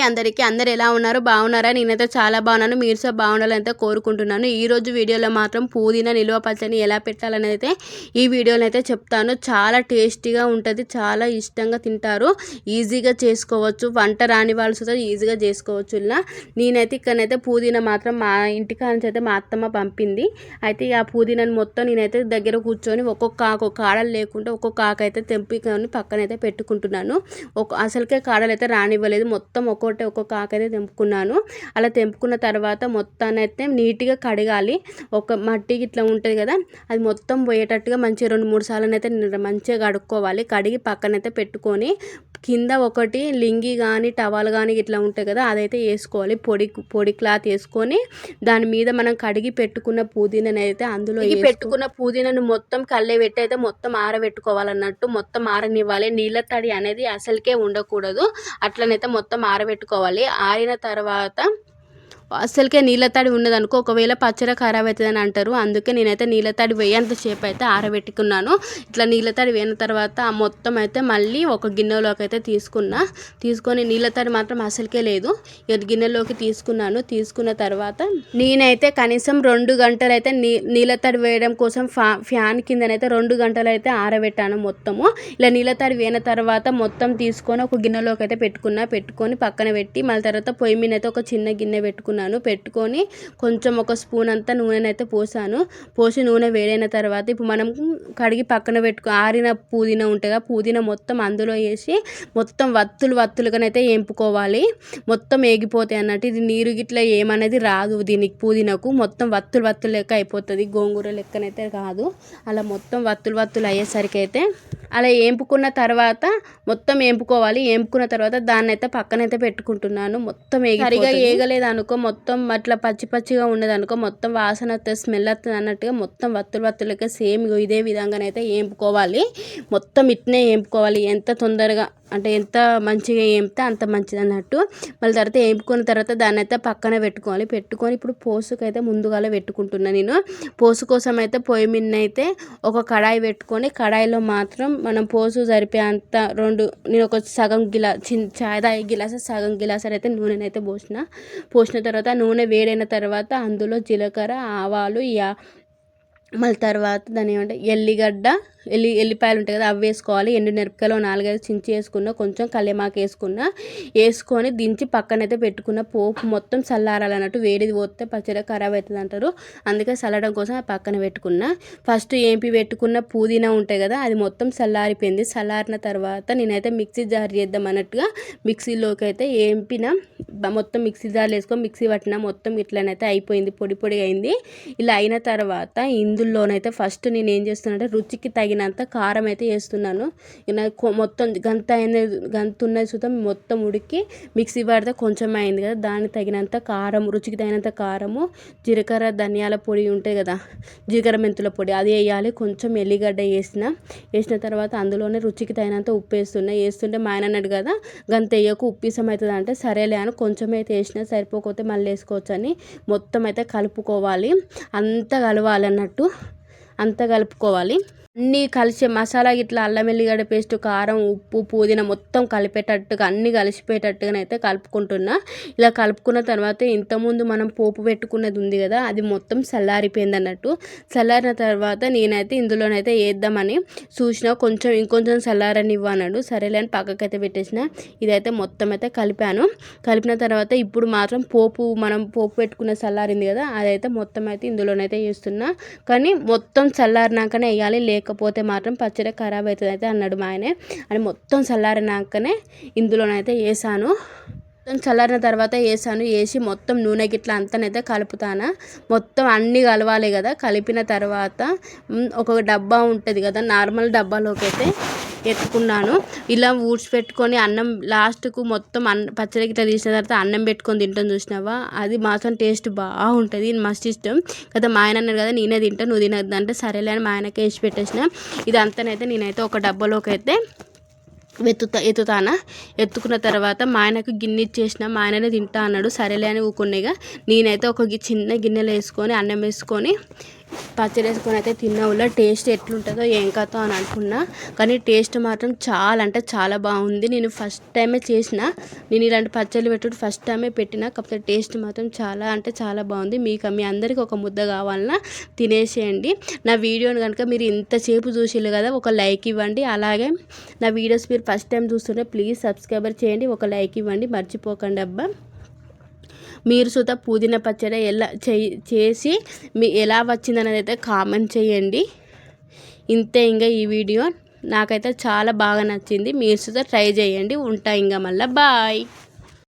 అందరికీ అందరు ఎలా ఉన్నారు? బాగున్నారా? నేనైతే చాలా బాగున్నాను. మీరు సో బాగుండాలని కోరుకుంటున్నాను. ఈరోజు వీడియోలో మాత్రం పుదీనా నిల్వ పచ్చడిని ఎలా పెట్టాలని అయితే ఈ వీడియోలో అయితే చెప్తాను. చాలా టేస్టీగా ఉంటుంది, చాలా ఇష్టంగా తింటారు, ఈజీగా చేసుకోవచ్చు. వంట రాని వాళ్ళు ఈజీగా చేసుకోవచ్చు. ఇలా నేనైతే ఇక్కడనైతే పుదీనా మాత్రం మా ఇంటికా నుంచి అయితే మా అత్తమ్మ పంపింది. అయితే ఆ పుదీనాని మొత్తం నేనైతే దగ్గర కూర్చొని ఒక్కొక్క కాడలు లేకుండా ఒక్కొక్క ఆకు అయితే తెంపుకొని పక్కనైతే పెట్టుకుంటున్నాను. అసలుకే కాడలు అయితే రానివ్వలేదు, మొత్తం ఒక్కొక్క ఆకు అయితే తెంపుకున్నాను. అలా తెంపుకున్న తర్వాత మొత్తాన్ని అయితే నీట్గా కడగాలి. ఒక మట్టి ఇట్లా ఉంటుంది కదా, అది మొత్తం పోయేటట్టుగా మంచిగా 2-3 సార్లు అయితే మంచిగా కడుక్కోవాలి. కడిగి పక్కనైతే పెట్టుకొని కింద ఒకటి లింగి కానీ టవల్ కానీ ఇట్లా ఉంటాయి కదా, అదైతే వేసుకోవాలి. పొడి క్లాత్ వేసుకొని దాని మీద మనం కడిగి పెట్టుకున్న పుదీనాని అయితే అందులో పెట్టుకున్న పుదీనాను మొత్తం కళ్ళే పెట్టి అయితే మొత్తం ఆరబెట్టుకోవాలన్నట్టు. మొత్తం ఆరనివ్వాలి. నీళ్ళ తడి అనేది అసలుకే ఉండకూడదు. అట్లనైతే మొత్తం ఆరబెట్టుకోవాలి. ఆరిన తర్వాత అసలుకే నీళ్ళ తడి ఉన్నదనుకో ఒకవేళ పచ్చడి ఖరాబ్ అవుతుందని అంటారు. అందుకే నేనైతే నీళ్ళ తడి వేయంత సేపు అయితే ఆరబెట్టుకున్నాను. ఇట్లా నీళ్ళ తడి వేయిన తర్వాత ఆ మొత్తం అయితే మళ్ళీ ఒక గిన్నెలోకి అయితే తీసుకొని నీళ్ళ తడి మాత్రం అసలుకే లేదు, గిన్నెలోకి తీసుకున్నాను. తీసుకున్న తర్వాత నేనైతే కనీసం 2 గంటలు అయితే నీళ్ళ తడి వేయడం కోసం ఫ్యాన్ కిందనైతే 2 గంటలు అయితే ఆరబెట్టాను మొత్తము. ఇలా నీళ్ళ తడి వేయిన తర్వాత మొత్తం తీసుకొని ఒక గిన్నెలోకి అయితే పెట్టుకొని పక్కన పెట్టి మళ్ళీ తర్వాత పొయ్యి మీద అయితే ఒక చిన్న గిన్నె పెట్టుకొని కొంచెం ఒక స్పూన్ అంతా నూనెనైతే పోసి నూనె వేడైన తర్వాత ఇప్పుడు మనం కడిగి పక్కన ఆరిన పుదీనా ఉంటుంది, పుదీనా మొత్తం అందులో వేసి మొత్తం వత్తులుగానైతే వేపుకోవాలి. మొత్తం వేగిపోతాయి అన్నట్టు. ఇది నీరు గిట్లా ఏమనేది రాదు దీనికి, పుదీనాకు మొత్తం వత్తులు లెక్క అయిపోతుంది, గోంగూర లెక్కనైతే కాదు. అలా మొత్తం వత్తులు అయ్యేసరికి అయితే అలా వేపుకున్న తర్వాత మొత్తం వేపుకోవాలి. వేపుకున్న తర్వాత దాన్ని అయితే పక్కనైతే పెట్టుకుంటున్నాను. మొత్తం సరిగా వేగలేదు అనుకో, మొత్తం అట్లా పచ్చిగా ఉన్నది అనుకో, మొత్తం వాసన వస్తుంది, స్మెల్ వస్తుంది అన్నట్టుగా మొత్తం వత్తులకే సేమ్ ఇదే విధంగానైతే వేపుకోవాలి. మొత్తం ఇట్నే వేపుకోవాలి. ఎంత తొందరగా అంటే ఎంత మంచిగా వేపితే అంత మంచిది అన్నట్టు. మళ్ళీ తర్వాత వేపుకున్న తర్వాత దాన్ని అయితే పక్కన పెట్టుకొని ఇప్పుడు పోసుకైతే ముందుగానే పెట్టుకుంటున్నాను నేను. పోసు కోసం అయితే పొయ్యి మీద అయితే ఒక కడాయి పెట్టుకొని కడాయిలో మాత్రం మనం పోసు సరిపోయేంత నేను ఒక సగం చాయ్ తాగే గిలాస సగం గిలాస అయితే నూనెనైతే పోసిన తర్వాత నూనె వేడైన తర్వాత అందులో జీలకర్ర, ఆవాలు, మళ్ళీ తర్వాత దాని ఏమంటే ఎల్లిపాయలు ఉంటాయి కదా, అవి వేసుకోవాలి. ఎండుమిరపకాయలు 4-5 చించి వేసుకున్న, కొంచెం కల్లేమాకు వేసుకొని దించి పక్కనైతే పెట్టుకున్న. పోపు మొత్తం చల్లారాలన్నట్టు, వేడిది పోతే పచ్చడి ఖరాబ్ అవుతుంది అంటారు. అందుకే చల్లడం కోసం పక్కన పెట్టుకున్నా. ఫస్ట్ ఏంపి పెట్టుకున్న పుదీనా ఉంటాయి కదా, అది మొత్తం చల్లారిపోయింది. చల్లారిన తర్వాత నేనైతే మిక్సీ జార్ చేద్దాం అన్నట్టుగా మిక్సీలోకి అయితే మొత్తం మిక్సీ జార్లు వేసుకొని మిక్సీ పట్టిన. మొత్తం ఇట్లనైతే అయిపోయింది, పొడి అయింది. ఇలా అయిన తర్వాత ఇందులోనైతే ఫస్ట్ నేను ఏం చేస్తున్నానంటే రుచికి తగినంత కారం అయితే వేస్తున్నాను. మొత్తం గంత ఉన్నది చూద్దాం, మొత్తం ఉడికి మిక్సీ పడితే కొంచెం అయింది కదా, దానికి తగినంత కారం, రుచికి తగినంత కారము, జీలకర్ర ధనియాల పొడి ఉంటాయి కదా, జీలకర్ర మెంతుల పొడి అది వేయాలి. కొంచెం ఎల్లిగడ్డ వేసిన తర్వాత అందులోనే రుచికి తగినంత ఉప్పు వేస్తుంటే మా ఆయన అన్నాడు కదా గంత వేయకు ఉప్పిసం అవుతుంది అంటే సరేలే అని కొంచెం అయితే వేసినా, సరిపోకపోతే మళ్ళీ వేసుకోవచ్చు అని మొత్తం అయితే కలుపుకోవాలి. అంతా కలవాలి అన్నట్టు, అంతా కలుపుకోవాలి. అన్నీ కలిసి మసాలా ఇట్లా అల్లం వెల్లిగడ్డ పేస్ట్, కారం, ఉప్పు, పుదీనా మొత్తం కలిపేటట్టుగా అన్నీ కలిసిపోయేటట్టుగానైతే కలుపుకుంటున్నా. ఇలా కలుపుకున్న తర్వాత ఇంతకుముందు మనం పోపు పెట్టుకున్నది ఉంది కదా, అది మొత్తం చల్లారిపోయింది అన్నట్టు. చల్లారిన తర్వాత నేనైతే ఇందులోనైతే వేద్దామని చూసిన, ఇంకొంచెం చల్లారనివ్వన్నాడు. సరేలే అని పక్కకైతే పెట్టేసిన. ఇదైతే మొత్తం అయితే కలిపిన తర్వాత ఇప్పుడు మాత్రం మనం పోపు పెట్టుకున్న చల్లారింది కదా, అదైతే మొత్తం అయితే ఇందులోనైతే వేస్తున్నా. కానీ మొత్తం చల్లారినాకనే వేయాలి, లేకపోతే మాత్రం పచ్చడి ఖరాబ్ అవుతుంది అయితే అన్నాడు మా ఆయనే అని. మొత్తం చల్లారినాకనే ఇందులోనైతే వేసాను. మొత్తం చల్లారిన తర్వాత వేసి మొత్తం నూనె గిట్లా అంతానైతే కలుపుతాను. మొత్తం అన్నీ కలవాలి కదా. కలిపిన తర్వాత ఒక డబ్బా ఉంటుంది కదా, నార్మల్ డబ్బాలోకి అయితే ఎత్తుకున్నాను. ఇలా ఊడ్చిపెట్టుకొని అన్నం లాస్ట్కు మొత్తం పచ్చడి గిట్లా తీసిన తర్వాత అన్నం పెట్టుకొని తింటాం చూసినావా, అది మాత్రం టేస్ట్ బాగుంటుంది, మస్తు ఇష్టం కదా. మా ఆయన అన్నాడు కదా నేనే తింటా నువ్వు తినద్దు అంటే సరేలే అని మా ఆయనకే వేసి పెట్టేసిన. ఇదంతానైతే నేనైతే ఒక డబ్బాలోకి అయితే ఎత్తుకున్న తర్వాత మా ఆయనకు గిన్నె ఇచ్చేసిన. మా ఆయననే తింటా అన్నాడు, సరేలే అని ఊకునేగా. నేనైతే ఒక చిన్న గిన్నెలో వేసుకొని అన్నం వేసుకొని పచ్చడి వేసుకొని అయితే తిన్నా వల్ల టేస్ట్ ఎట్లుంటుందో ఏం కథో అని అనుకున్నా, కానీ టేస్ట్ మాత్రం చాలా అంటే చాలా బాగుంది. నేను ఫస్ట్ టైమే చేసిన, నేను ఇలాంటి పచ్చళ్ళు పెట్టుడు ఫస్ట్ టైమే పెట్టిన, కాకపోతే టేస్ట్ మాత్రం చాలా అంటే చాలా బాగుంది. మీ అందరికీ ఒక ముద్ద కావాలన్నా తినేసేయండి. నా వీడియోని కనుక మీరు ఇంతసేపు చూసిల్లు కదా, ఒక లైక్ ఇవ్వండి. అలాగే నా వీడియోస్ మీరు ఫస్ట్ టైం చూస్తుంటే ప్లీజ్ సబ్స్క్రైబర్ చేయండి, ఒక లైక్ ఇవ్వండి, మర్చిపోకండి అబ్బా. మీరు సుత పుదీనా పచ్చడి ఎలా చేసి మీ ఎలా వచ్చిందనేది అయితే కామెంట్ చేయండి. ఇంతే ఇంకా ఈ వీడియో నాకైతే చాలా బాగా నచ్చింది. మీరు సుత ట్రై చేయండి. ఉంటా ఇంకా మళ్ళీ బాయ్.